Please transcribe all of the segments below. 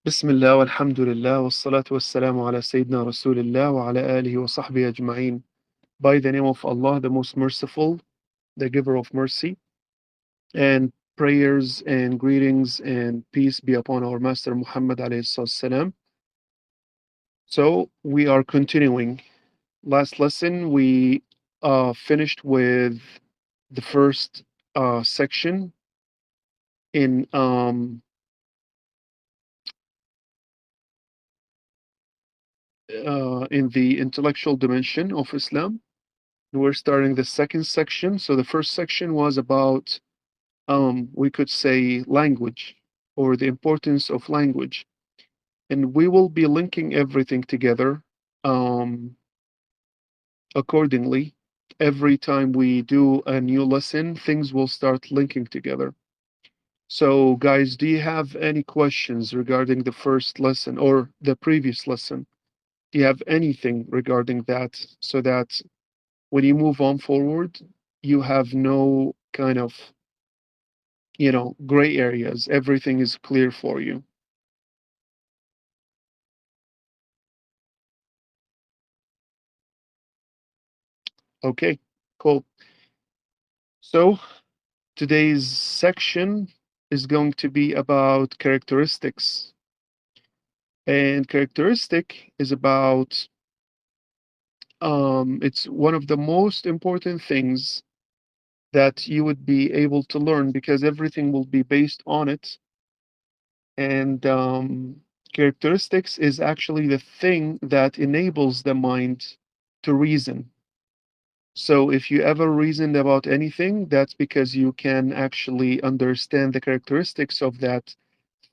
بسم الله والحمد لله والصلاة والسلام على سيدنا رسول الله وعلى آله وصحبه أجمعين. By the name of Allah, the most merciful, the giver of mercy, and prayers and greetings and peace be upon our Master Muhammad alayhi salam. So we are continuing. Last lesson we finished with the first section in the intellectual dimension of Islam. We're starting the second section. So the first section was about, we could say, language or the importance of language. And we will be linking everything together um, accordingly. Every time we do a new lesson, things will start linking together. So, guys, do you have any questions regarding the first lesson or the previous lesson? Do you have anything regarding that so that when you move on forward, you have no kind of, gray areas. Everything is clear for you. Okay, cool. So today's section is going to be about characteristics. And characteristic is about, it's one of the most important things that you would be able to learn because everything will be based on it. And characteristics is actually the thing that enables the mind to reason. So if you ever reasoned about anything, that's because you can actually understand the characteristics of that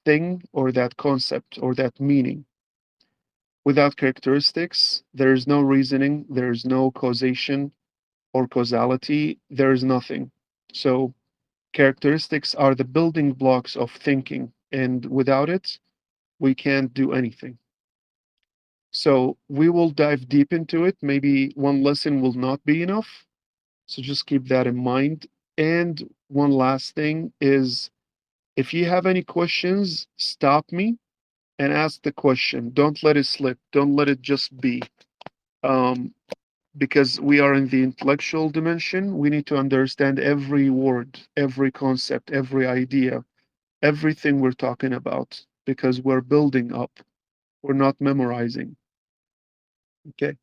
thing or that concept or that meaning. Without characteristics, there is no reasoning, there is no causation or causality, there is nothing. So characteristics are the building blocks of thinking, and without it, we can't do anything. So we will dive deep into it. Maybe one lesson will not be enough. So just keep that in mind. And one last thing is if you have any questions, stop me and ask the question. Don't let it slip. Don't let it just be. Um, because we are in the intellectual dimension, we need to understand every word, every concept, every idea, everything we're talking about, because we're building up. We're not memorizing. Okay.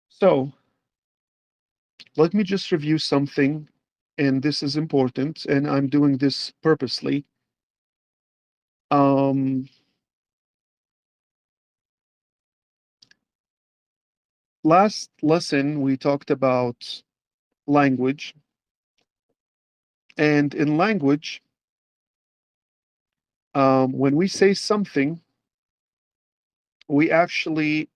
So let me just review something, and this is important, and I'm doing this purposely. Um, Last lesson, we talked about language, and in language, when we say something, we actually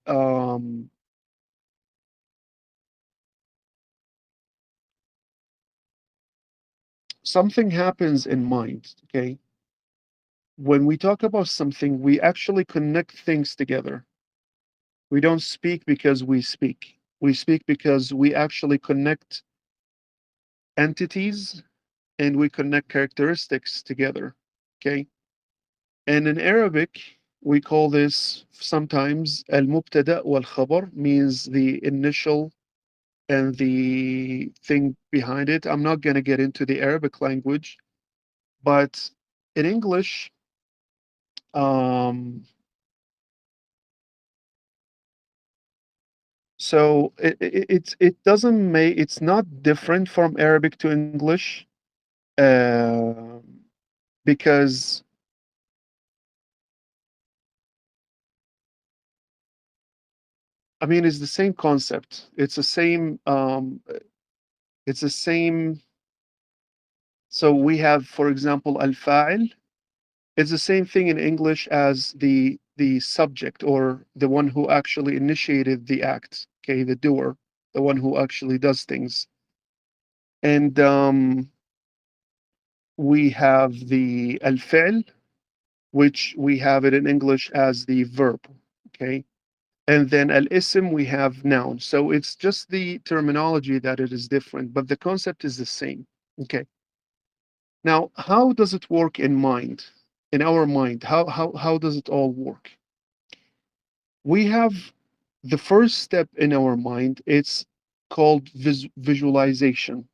something happens in mind. Okay, when we talk about something, we actually connect things together. We don't speak because we speak. We speak because we actually connect entities and we connect characteristics together. Okay. And in Arabic, we call this sometimes al-mubtada wal-khabar, means the initial and the thing behind it. I'm not going to get into the Arabic language, but in English, um, so it doesn't make it's not different from Arabic to English, uh, because I mean it's the same concept. It's the same. So we have, for example, al-fa'il. It's the same thing in English as the subject or the one who actually initiated the act. Okay, the doer, the one who actually does things. And we have the al-fi'l, which we have it in English as the verb. Okay, and then al-ism we have noun. So it's just the terminology that it is different, but the concept is the same. Okay. Now, how does it work in mind? in our mind. How does it all work? We have the first step in our mind. It's called visualization,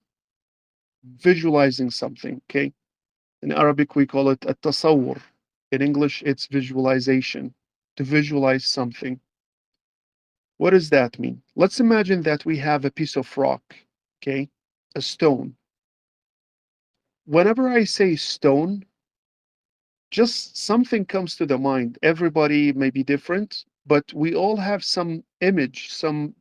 visualizing something. Okay. In Arabic, we call it at-tasawwur. In English, it's visualization, to visualize something. What does that mean? Let's imagine that we have a piece of rock, okay, a stone. Whenever I say stone, just something comes to the mind. Everybody may be different, but we all have some image, some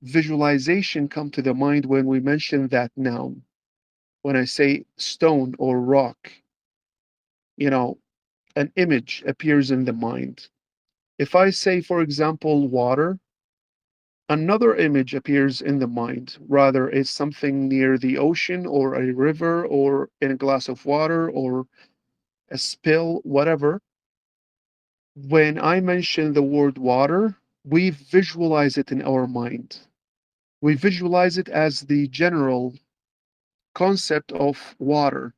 visualization come to the mind when we mention that noun. When I say stone or rock, you know, an image appears in the mind. If I say, for example, water, another image appears in the mind. Rather, it's something near the ocean or a river or in a glass of water or a spill, whatever. When I mention the word water, we visualize it in our mind. We visualize it as the general concept of water.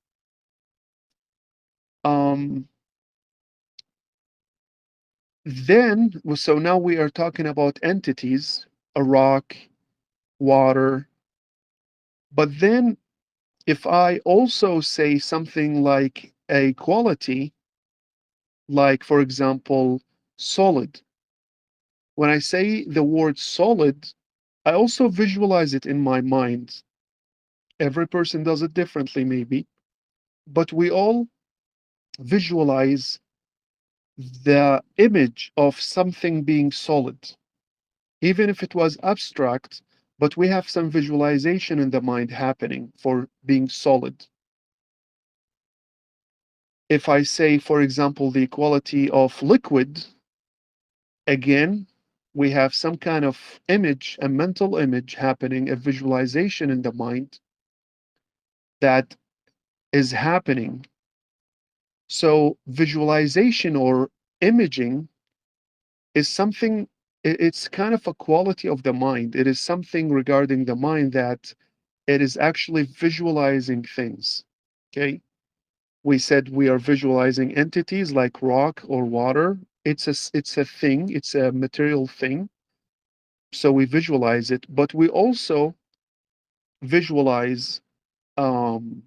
Um, so now we are talking about entities, a rock, water. But then if I also say something like a quality, like for example, solid, when I say the word solid, I also visualize it in my mind. Every person does it differently, maybe, but we all visualize the image of something being solid, even if it was abstract, but we have some visualization in the mind happening for being solid. If I say, for example, the quality of liquid, again, we have some kind of image, a mental image happening, a visualization in the mind that is happening. So, visualization or imaging is something, it's kind of a quality of the mind. It is something regarding the mind that it is actually visualizing things. Okay. We said we are visualizing entities like rock or water. It's a thing, it's a material thing. So we visualize it, but we also visualize um,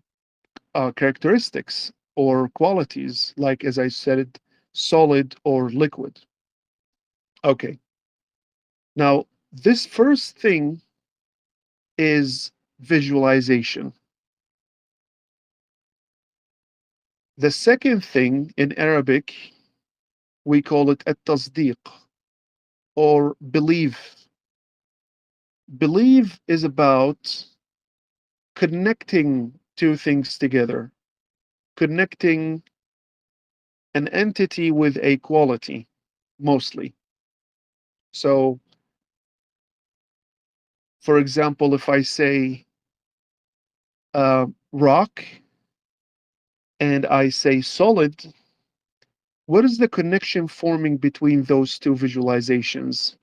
characteristics or qualities, like as I said, solid or liquid. Okay. Now, this first thing is visualization. The second thing in Arabic, we call it at-tasdiq or belief. Believe is about connecting two things together, connecting an entity with a quality, mostly. So, for example, if I say rock and I say solid, what is the connection forming between those two visualizations?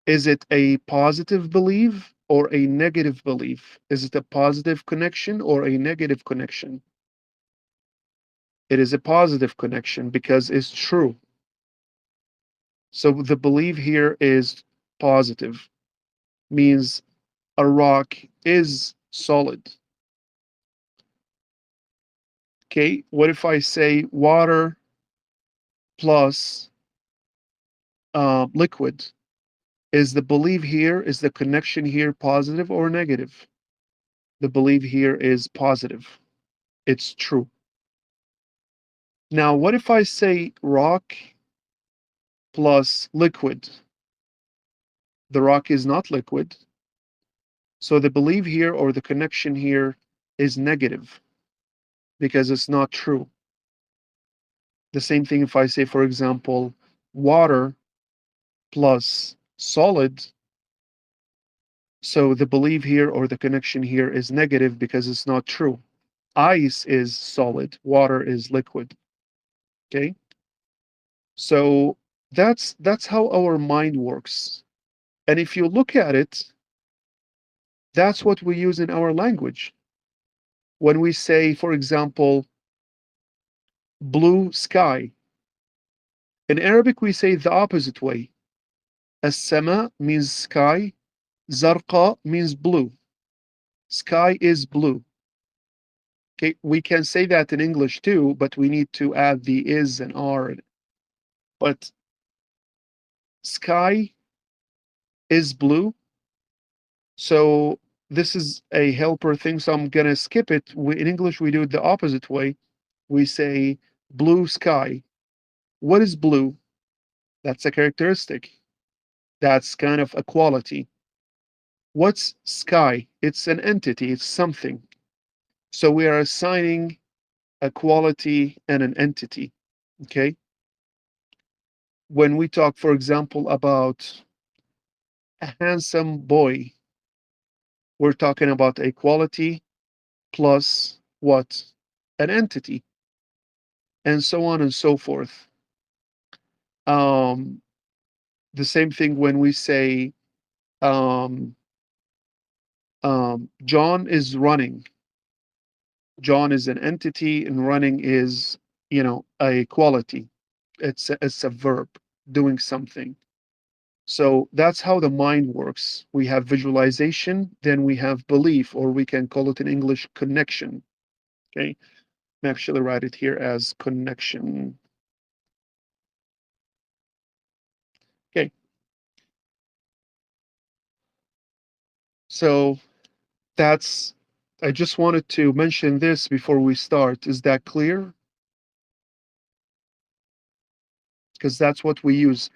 Is it a positive belief or a negative belief? Is it a positive connection or a negative connection? It is a positive connection because it's true. So the belief here is positive, means a rock is solid. Okay, what if I say water plus liquid? Is the belief here, is the connection here positive or negative? The belief here is positive. It's true. Now, what if I say rock plus liquid? The rock is not liquid. So the belief here or the connection here is negative because it's not true. The same thing if I say, for example, water plus solid. So the belief here or the connection here is negative because it's not true. Ice is solid, water is liquid. Okay? So that's how our mind works. And if you look at it, that's what we use in our language. When we say, for example, blue sky. In Arabic, we say the opposite way. As-sama means sky, zarqa means blue. Sky is blue. Okay, we can say that in English too, but we need to add the is and are. But sky is blue. So this is a helper thing, so I'm gonna skip it. In English, we do it the opposite way. We say blue sky. What is blue? That's a characteristic. That's kind of a quality. What's sky? It's an entity, it's something. So we are assigning a quality and an entity. Okay. When we talk, for example, about a handsome boy, we're talking about a quality plus what? An entity, and so on and so forth. Um, the same thing when we say um, John is running. John is an entity, and running is, a quality. It's a verb doing something. So that's how the mind works. We have visualization, then we have belief, or we can call it in English connection. Okay, I'm actually write it here as connection. Okay, so that's, I just wanted to mention this before we start. Is that clear? Because that's what we use.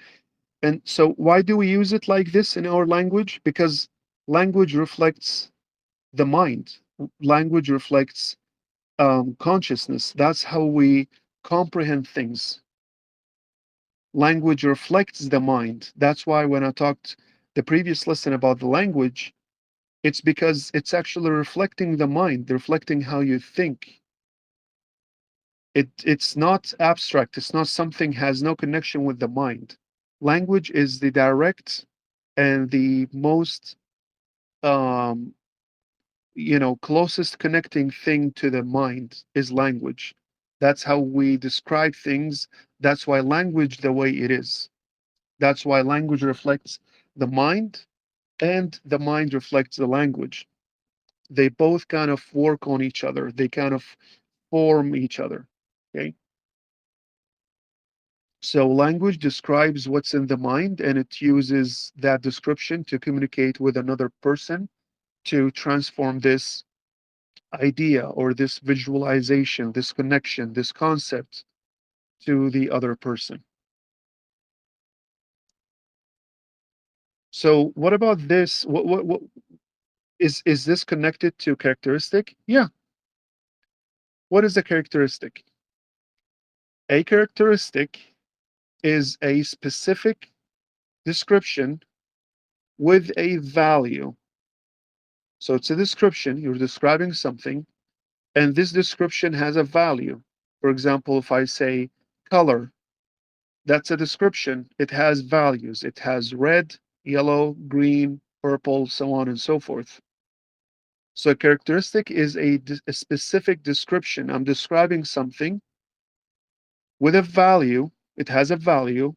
And so why do we use it like this in our language? Because language reflects the mind. Language reflects consciousness. That's how we comprehend things. Language reflects the mind. That's why when I talked the previous lesson about the language, it's because it's actually reflecting the mind, reflecting how you think. It's not abstract. It's not something has no connection with the mind. Language is the direct and the most um, closest connecting thing to the mind is language. That's how we describe things. That's why language the way it is. That's why language reflects the mind and the mind reflects the language. They both kind of work on each other. They kind of form each other. Okay. So language describes what's in the mind and it uses that description to communicate with another person to transform this idea or this visualization, this connection, this concept to the other person. So what about this? What is this connected to characteristic? Yeah. What is a characteristic? A characteristic is a specific description with a value. So it's a description, you're describing something, and this description has a value. For example, if I say color, that's a description. It has values. It has red, yellow, green, purple, so on and so forth. So a characteristic is a specific description. I'm describing something with a value. It has a value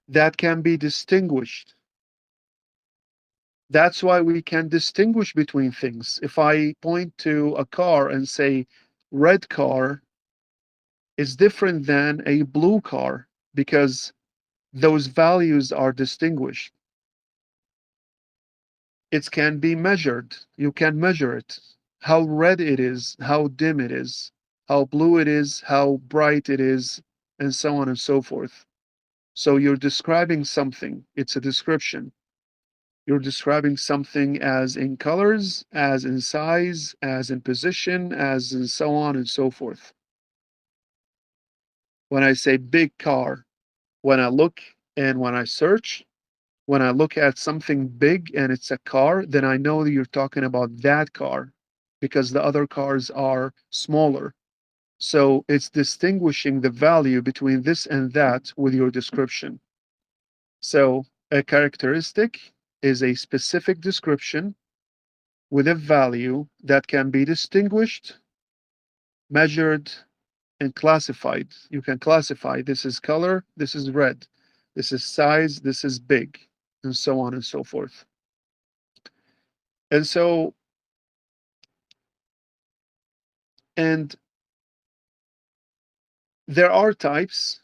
that can be distinguished. That's why we can distinguish between things. If I point to a car and say red car is different than a blue car because those values are distinguished. It can be measured. You can measure it. How red it is, how dim it is, how blue it is, how bright it is, and so on and so forth. So you're describing something. It's a description. You're describing something as in colors, as in size, as in position, as in so on and so forth. When I say big car, when I look and when I search, when I look at something big and it's a car, then I know that you're talking about that car because the other cars are smaller. So it's distinguishing the value between this and that with your description. So a characteristic is a specific description with a value that can be distinguished, measured, and classified. You can classify this is color, this is red, this is size, this is big, and so on and so forth. And so, and there are types,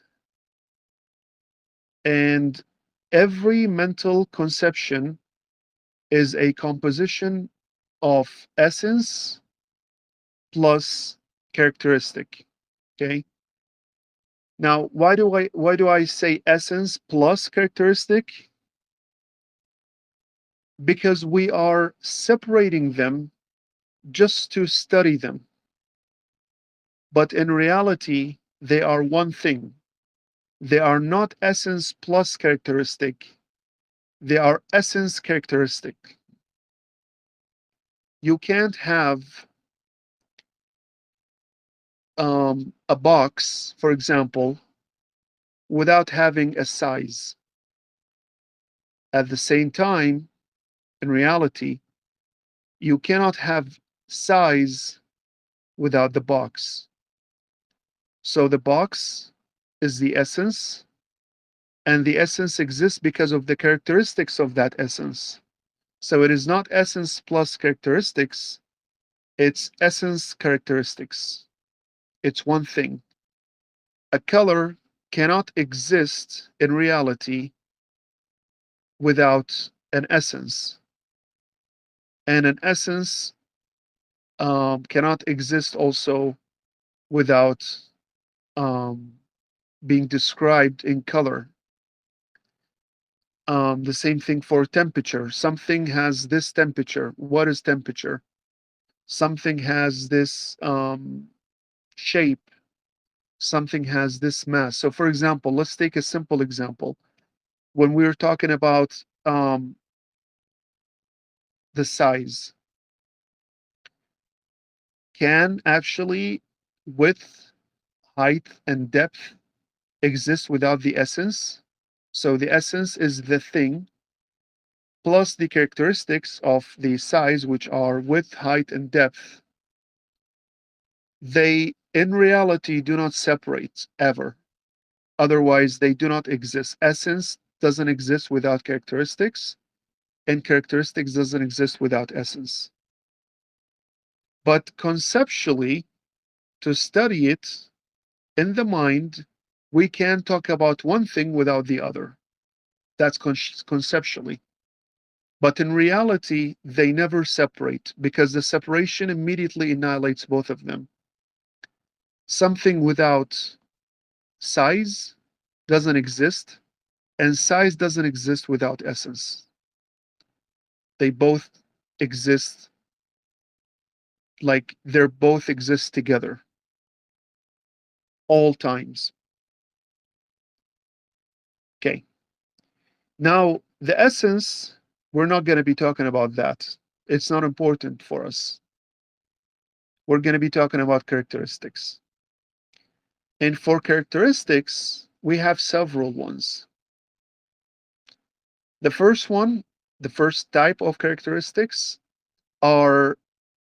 and every mental conception is a composition of essence plus characteristic. Okay. Now, why do I say essence plus characteristic? Because we are separating them just to study them. But in reality, they are one thing. They are not essence plus characteristic. They are essence characteristic. You can't have a box, for example, without having a size. At the same time, in reality, you cannot have size without the box. So the box is the essence, and the essence exists because of the characteristics of that essence. So it is not essence plus characteristics, it's essence characteristics. It's one thing. A color cannot exist in reality without an essence, and an essence cannot exist also without um, being described in color. The same thing for temperature. Something has this temperature. What is temperature? Something has this shape. Something has this mass. So, for example, let's take a simple example. When we were talking about the size, can actually width, height, and depth exist without the essence? So, the essence is the thing plus the characteristics of the size, which are width, height, and depth. They, in reality, do not separate ever. Otherwise, they do not exist. Essence doesn't exist without characteristics, and characteristics doesn't exist without essence. But conceptually, to study it in the mind, we can talk about one thing without the other. That's conceptually. But in reality, they never separate because the separation immediately annihilates both of them. Something without size doesn't exist, and size doesn't exist without essence. They both exist, like they're both exist together all times. Okay. Now, the essence, we're not going to be talking about that. It's not important for us. We're going to be talking about characteristics. And for characteristics, we have several ones. The first one, the first type of characteristics are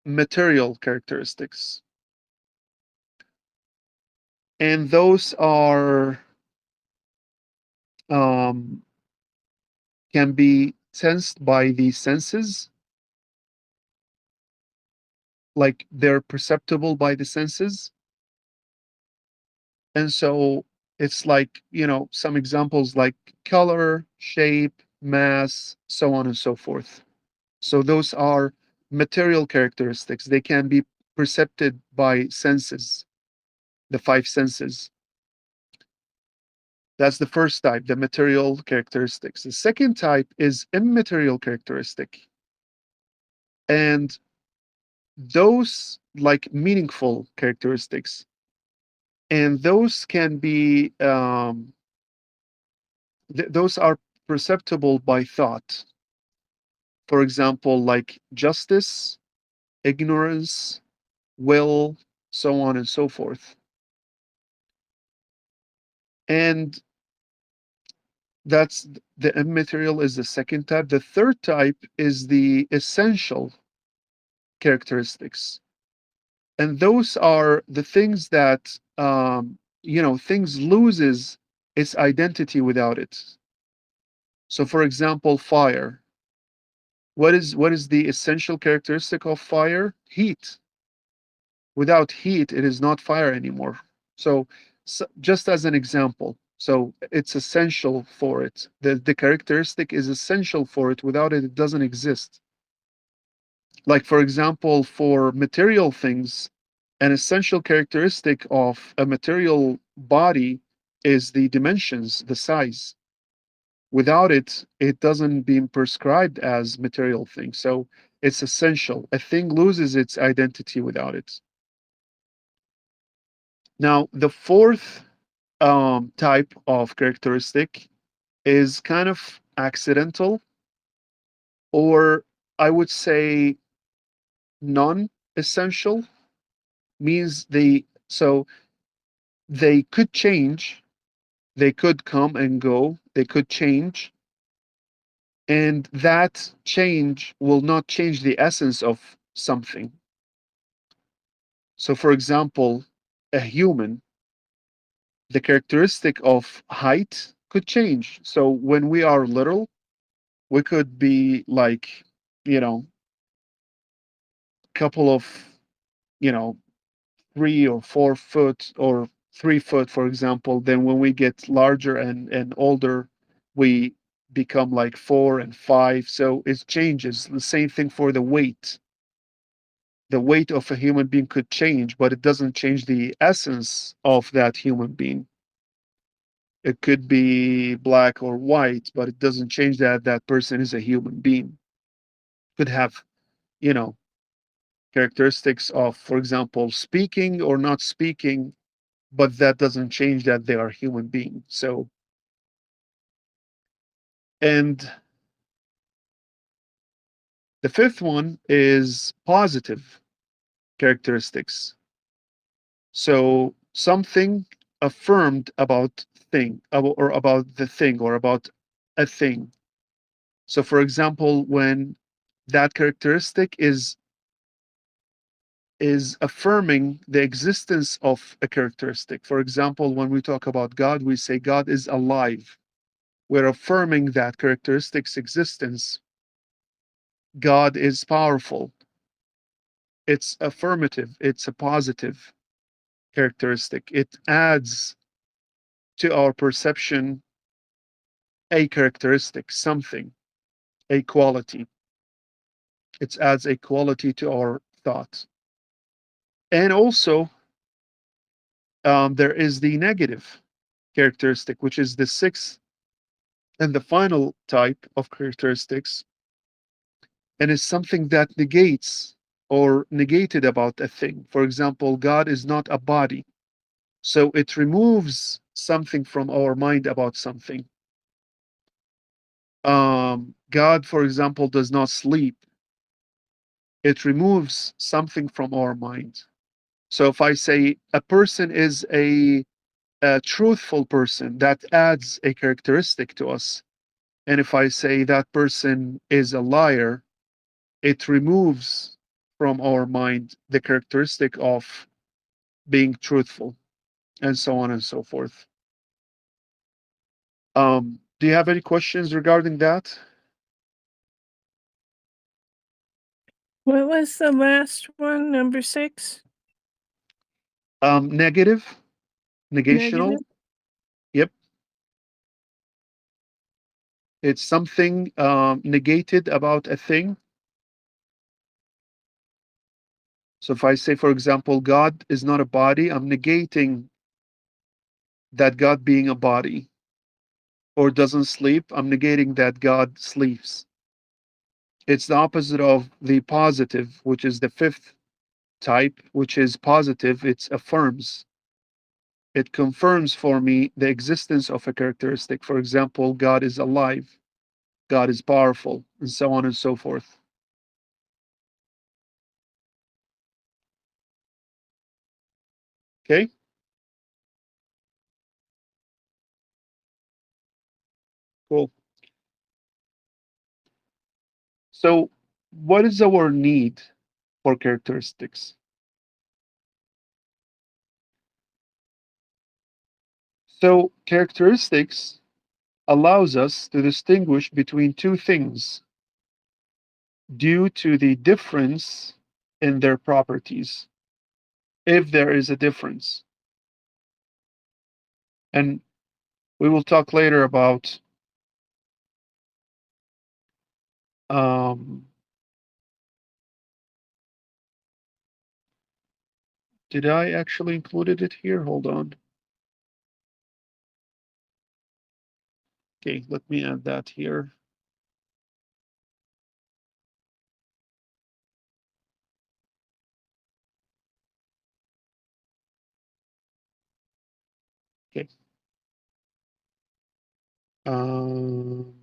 material characteristics. And those are um, can be sensed by the senses, like they're perceptible by the senses. And so it's like, some examples like color, shape, mass, so on and so forth. So those are material characteristics. They can be perceived by senses, the five senses. That's the first type, the material characteristics. The second type is immaterial characteristic. And those like meaningful characteristics. And those can be, those are perceptible by thought. For example, like justice, ignorance, will, so on and so forth. And that's the immaterial is the second type. The third type is the essential characteristics. And those are the things that things loses its identity without it. So for example, fire. What is the essential characteristic of fire? Heat. Without heat, it is not fire anymore. So, just as an example, so it's essential for it. The characteristic is essential for it. Without it, it doesn't exist. Like, for example, for material things, an essential characteristic of a material body is the dimensions, the size. Without it, it doesn't being prescribed as material thing. So it's essential. A thing loses its identity without it. Now, the fourth type of characteristic is kind of accidental, or I would say non-essential, means they could change, they could come and go, they could change, and that change will not change the essence of something. So, for example, a human, the characteristic of height could change. So, when we are little, we could be like, you know, couple of, you know, 3 or 4 foot or 3 foot, for example. Then when we get larger and older, we become like 4 and 5. So it changes. The same thing for the weight. The weight of a human being could change, but it doesn't change the essence of that human being. It could be black or white, but it doesn't change that that person is a human being. Could have, you know, characteristics of, for example, speaking or not speaking, but that doesn't change that they are human beings. So, and the fifth one is positive characteristics. So, something affirmed about thing or about the thing or about a thing. So, for example, when that characteristic is affirming the existence of a characteristic. For example, when we talk about God, we say God is alive. We're affirming that characteristic's existence. God is powerful. It's affirmative, it's a positive characteristic. It adds to our perception a characteristic, something, a quality. It adds a quality to our thought. And also, there is the negative characteristic, which is the sixth and the final type of characteristics, and is something that negates or negated about a thing. For example, God is not a body. So it removes something from our mind about something. God, for example, does not sleep. It removes something from our mind. So if I say a person is a truthful person, that adds a characteristic to us. And if I say that person is a liar, it removes from our mind the characteristic of being truthful, and so on and so forth. Do you have any questions regarding that? What was the last one? Number 6? Negative, negational. Negative. Yep. It's something negated about a thing. So if I say, for example, God is not a body, I'm negating that God being a body. Or doesn't sleep, I'm negating that God sleeps. It's the opposite of the positive, which is the fifth type, which is positive. It affirms. It confirms for me the existence of a characteristic. For example, God is alive, God is powerful, and so on and so forth. Okay, cool. So, what is our need for characteristics? So characteristics allows us to distinguish between two things due to the difference in their properties, if there is a difference. And we will talk later about um, did I actually included it here? Hold on. Okay, let me add that here. Okay. Um,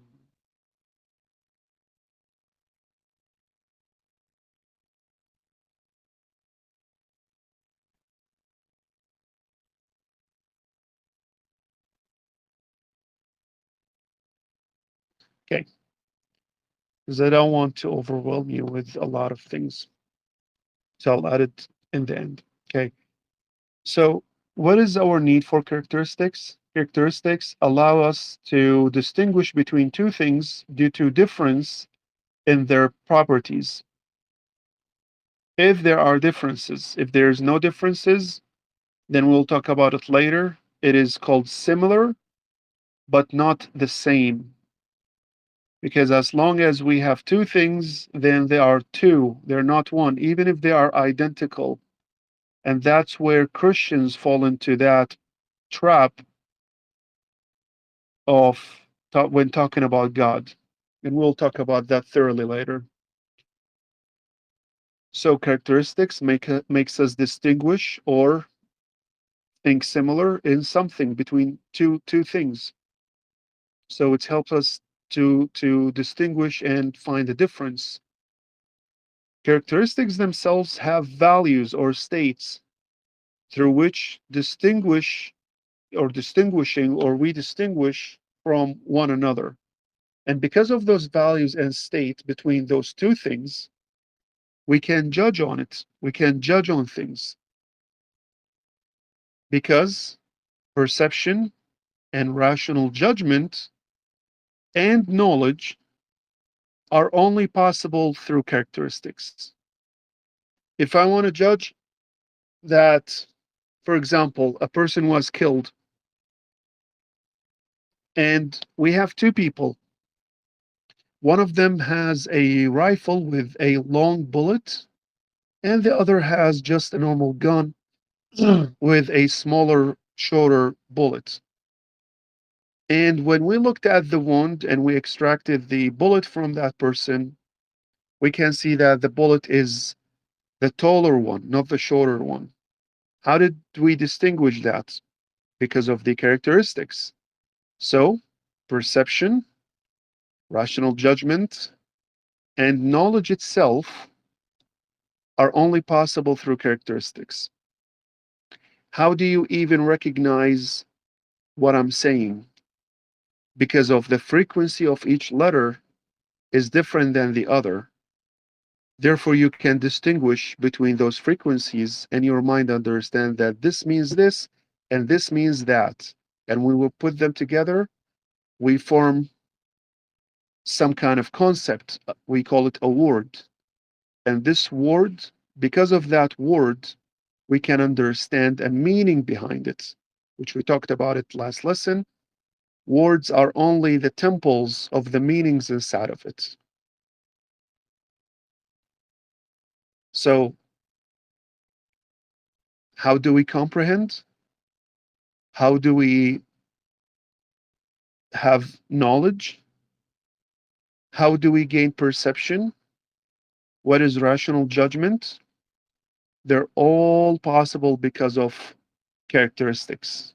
okay, because I don't want to overwhelm you with a lot of things. So I'll add it in the end. Okay. So what is our need for characteristics? Characteristics allow us to distinguish between two things due to difference in their properties. If there are differences, if there's no differences, then we'll talk about it later. It is called similar, but not the same. Because as long as we have two things, then they are two. They're not one, even if they are identical. And that's where Christians fall into that trap of when talking about God. And we'll talk about that thoroughly later. So characteristics makes us distinguish or think similar in something between two things. So it helps us to distinguish and find the difference. Characteristics themselves have values or states through which distinguishing or we distinguish from one another. And because of those values and state between those two things, we can judge on it. We can judge on things because perception and rational judgment and knowledge are only possible through characteristics. If I want to judge that, for example, a person was killed and we have two people, one of them has a rifle with a long bullet, and the other has just a normal gun with a smaller, shorter bullet. And when we looked at the wound and we extracted the bullet from that person, we can see that the bullet is the taller one, not the shorter one. How did we distinguish that? Because of the characteristics. So, perception, rational judgment, and knowledge itself are only possible through characteristics. How do you even recognize what I'm saying? Because of the frequency of each letter is different than the other. Therefore, you can distinguish between those frequencies, and your mind understand that this means this and this means that. And when we put them together, we form some kind of concept. We call it a word. And this word, because of that word, we can understand a meaning behind it, which we talked about it last lesson. Words are only the temples of the meanings inside of it. So, how do we comprehend? How do we have knowledge? How do we gain perception? What is rational judgment? They're all possible because of characteristics.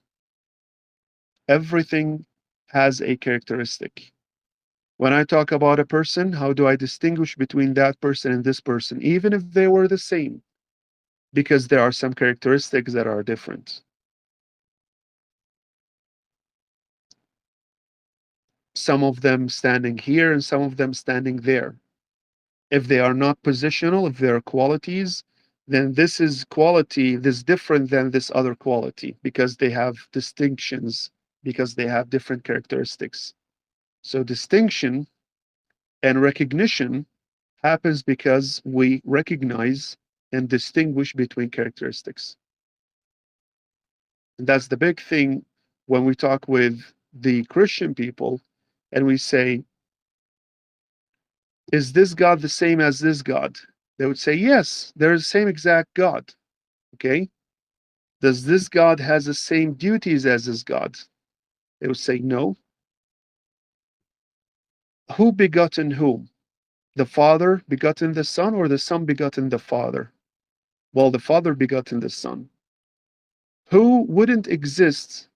Everything has a characteristic. When I talk about a person, how do I distinguish between that person and this person, even if they were the same? Because there are some characteristics that are different. Some of them standing here and some of them standing there. If they are not positional, if they are qualities, then this is quality, this different than this other quality because they have distinctions, because they have different characteristics. So distinction and recognition happens because we recognize and distinguish between characteristics. And that's the big thing when we talk with the Christian people and we say, is this God the same as this God? They would say, yes, they're the same exact God. Okay. Does this God has the same duties as this God? They would say, no. Who begotten whom? The Father begotten the Son, or the Son begotten the Father? Well, the Father begotten the Son. Who wouldn't exist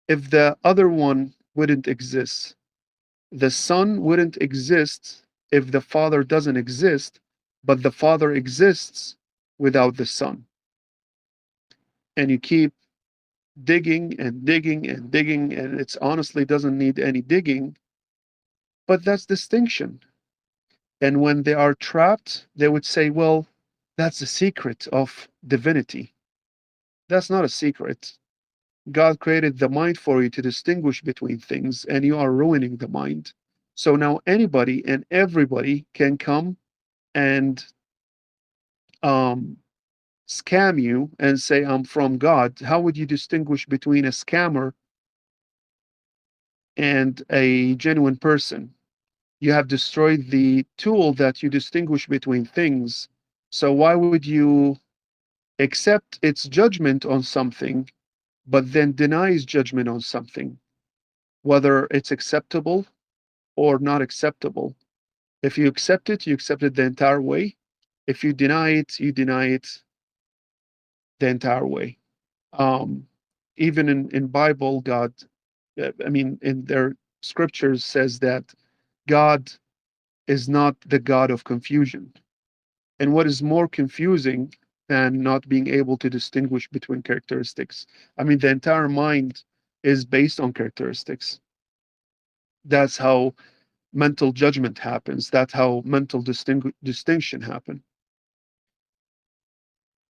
if the other one wouldn't exist? The Son wouldn't exist if the Father doesn't exist, but the Father exists without the Son. And you keep digging and digging and digging, and it's honestly doesn't need any digging, but that's distinction. And when they are trapped, they would say, well, that's the secret of divinity. That's not a secret. God created the mind for you to distinguish between things, and you are ruining the mind. So now anybody and everybody can come and um, scam you and say, I'm from God. How would you distinguish between a scammer and a genuine person? You have destroyed the tool that you distinguish between things. So why would you accept its judgment on something, but then denies judgment on something, whether it's acceptable or not acceptable? If you accept it, you accept it the entire way. If you deny it, you deny it the entire way. Um, Even in Bible, God, I mean, in their scriptures says that God is not the God of confusion. And what is more confusing than not being able to distinguish between characteristics? I mean, the entire mind is based on characteristics. That's how mental judgment happens. That's how mental distinction happen.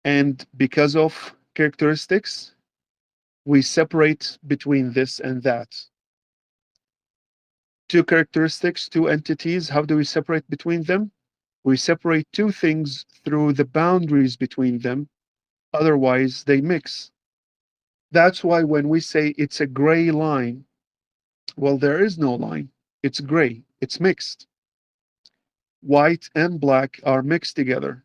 And because of characteristics, we separate between this and that. Two characteristics, two entities, how do we separate between them? We separate two things through the boundaries between them, otherwise, they mix. That's why when we say it's a gray line, well, there is no line. It's gray, it's mixed. White and black are mixed together.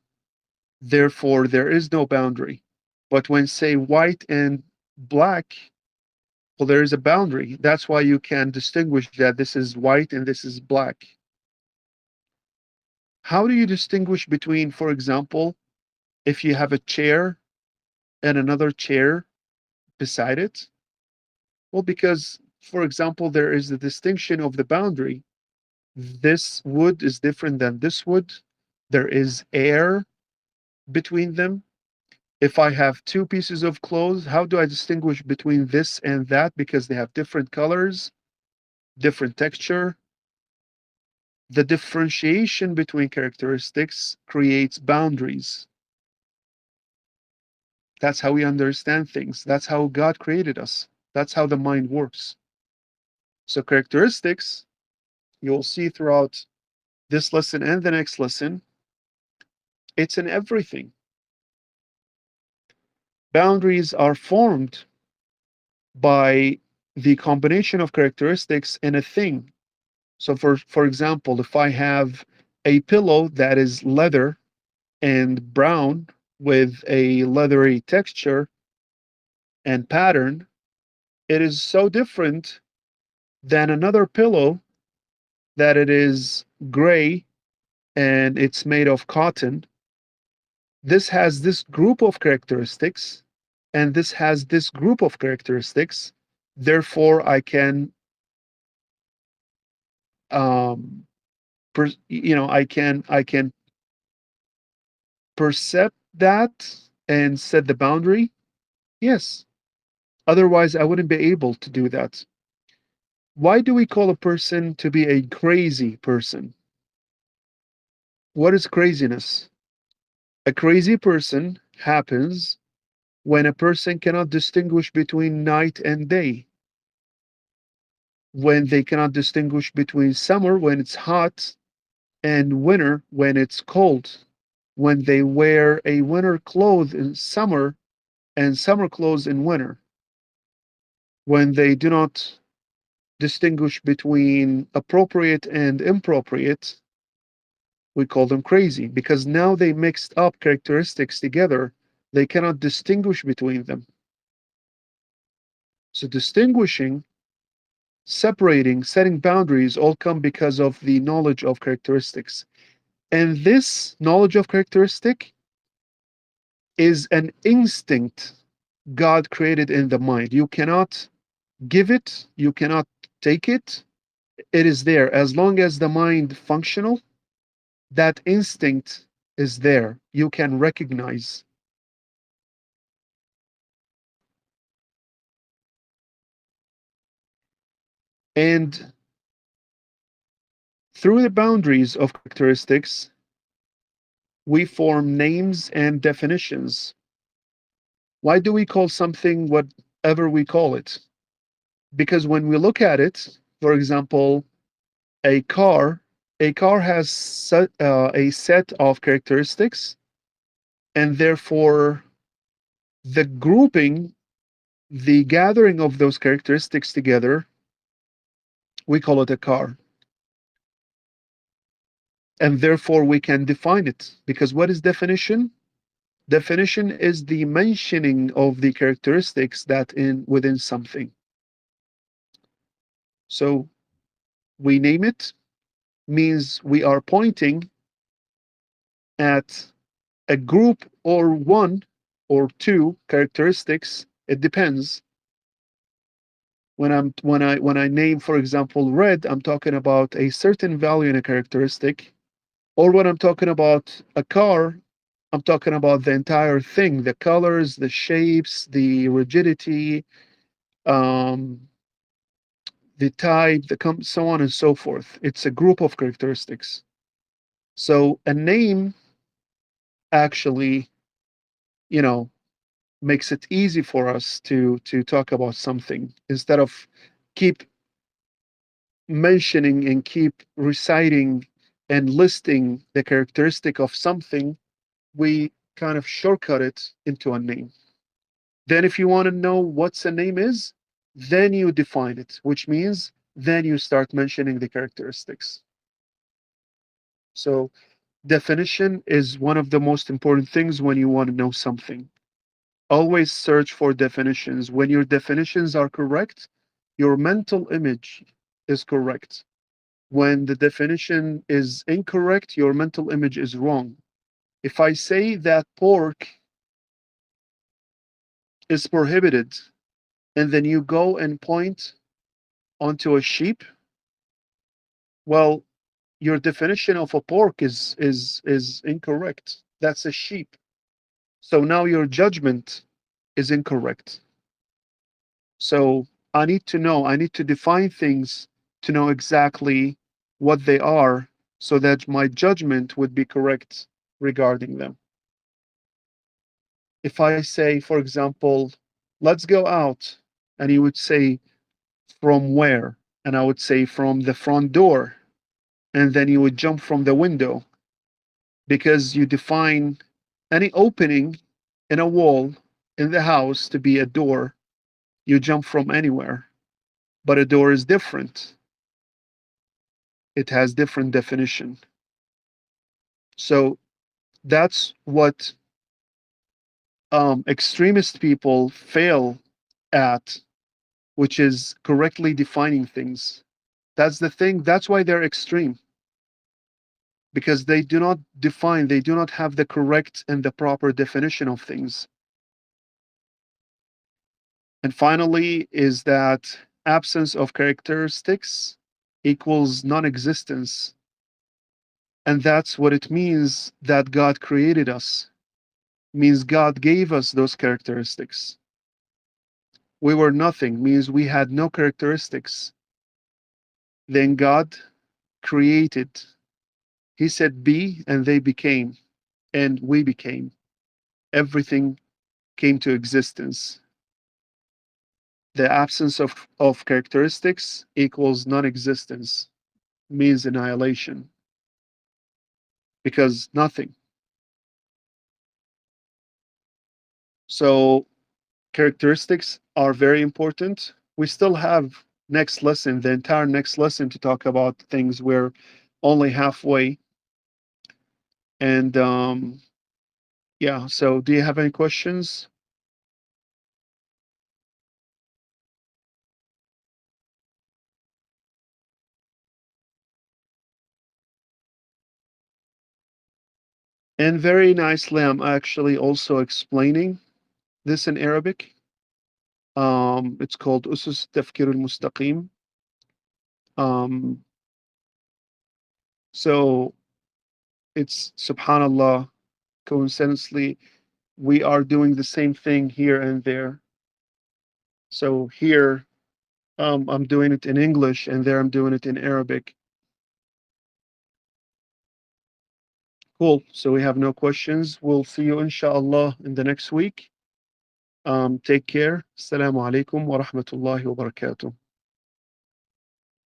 Therefore, there is no boundary. But when say white and black, well, there is a boundary. That's why you can distinguish that this is white and this is black. How do you distinguish between, for example, if you have a chair and another chair beside it? Well, because, for example, there is the distinction of the boundary. This wood is different than this wood. There is air between them. If I have two pieces of clothes, how do I distinguish between this and that? Because they have different colors, different texture. The differentiation between characteristics creates boundaries. That's how we understand things. That's how God created us. That's how the mind works. So, characteristics, you'll see throughout this lesson and the next lesson, it's in everything. Boundaries are formed by the combination of characteristics in a thing. So, for example, if I have a pillow that is leather and brown with a leathery texture and pattern, it is so different than another pillow that it is gray and it's made of cotton. This has this group of characteristics, and this has this group of characteristics. Therefore, I can, I can perceive that and set the boundary. Yes. Otherwise, I wouldn't be able to do that. Why do we call a person to be a crazy person? What is craziness? A crazy person happens when a person cannot distinguish between night and day, when they cannot distinguish between summer when it's hot and winter when it's cold, when they wear a winter clothes in summer and summer clothes in winter, when they do not distinguish between appropriate and inappropriate, we call them crazy because now they mixed up characteristics together. They cannot distinguish between them. So, distinguishing, separating, setting boundaries all come because of the knowledge of characteristics. And this knowledge of characteristic is an instinct God created in the mind. You cannot give it, you cannot take it. It is there. As long as the mind functional, that instinct is there. You can recognize. And through the boundaries of characteristics, we form names and definitions. Why do we call something whatever we call it? Because when we look at it, for example, a car, a car has a set of characteristics, and therefore the grouping, the gathering of those characteristics together, we call it a car. And therefore we can define it. Because what is definition? Definition is the mentioning of the characteristics that in within something. So we name it means we are pointing at a group or one or two characteristics. It depends. When I name, for example, red, I'm talking about a certain value in a characteristic. Or when I'm talking about a car, I'm talking about the entire thing, the colors, the shapes, the rigidity, um, the type, so on and so forth. It's a group of characteristics. So a name actually, you know, makes it easy for us to talk about something instead of keep mentioning and keep reciting and listing the characteristic of something. We kind of shortcut it into a name. Then, if you want to know what's a name is, then you define it, which means then you start mentioning the characteristics. So, definition is one of the most important things when you want to know something. Always search for definitions. When your definitions are correct, your mental image is correct. When the definition is incorrect, your mental image is wrong. If I say that pork is prohibited, and then you go and point onto a sheep, well, your definition of a pork is incorrect. That's a sheep. So now your judgment is incorrect. So I need to define things to know exactly what they are so that my judgment would be correct regarding them. If I say, for example, let's go out, and you would say, from where? And I would say, from the front door. And then you would jump from the window because you define any opening in a wall in the house to be a door. You jump from anywhere. But a door is different. It has different definition. So that's what extremist people fail at, which is correctly defining things. That's the thing. That's why they're extreme, because they do not define, they do not have the correct and the proper definition of things. And finally, is that absence of characteristics equals non existence. And that's what it means that God created us. Means God gave us those characteristics. We were nothing, means we had no characteristics. Then God created. He said, be, and they became, and we became. everything came to existence. The absence of characteristics equals non-existence, means annihilation, because nothing. So characteristics are very important. We still have next lesson, the entire next lesson to talk about things. We're only halfway. And yeah, so do you have any questions? And very nicely, I'm actually also explaining this in Arabic. It's called Usus Tafkir al-Mustaqim. Um, so it's subhanallah, coincidentally, we are doing the same thing here and there. So here, I'm doing it in English, and there I'm doing it in Arabic. Cool. So we have no questions. We'll see you, inshallah, in the next week. Take care. Assalamu alaikum wa rahmatullahi wa barakatuh.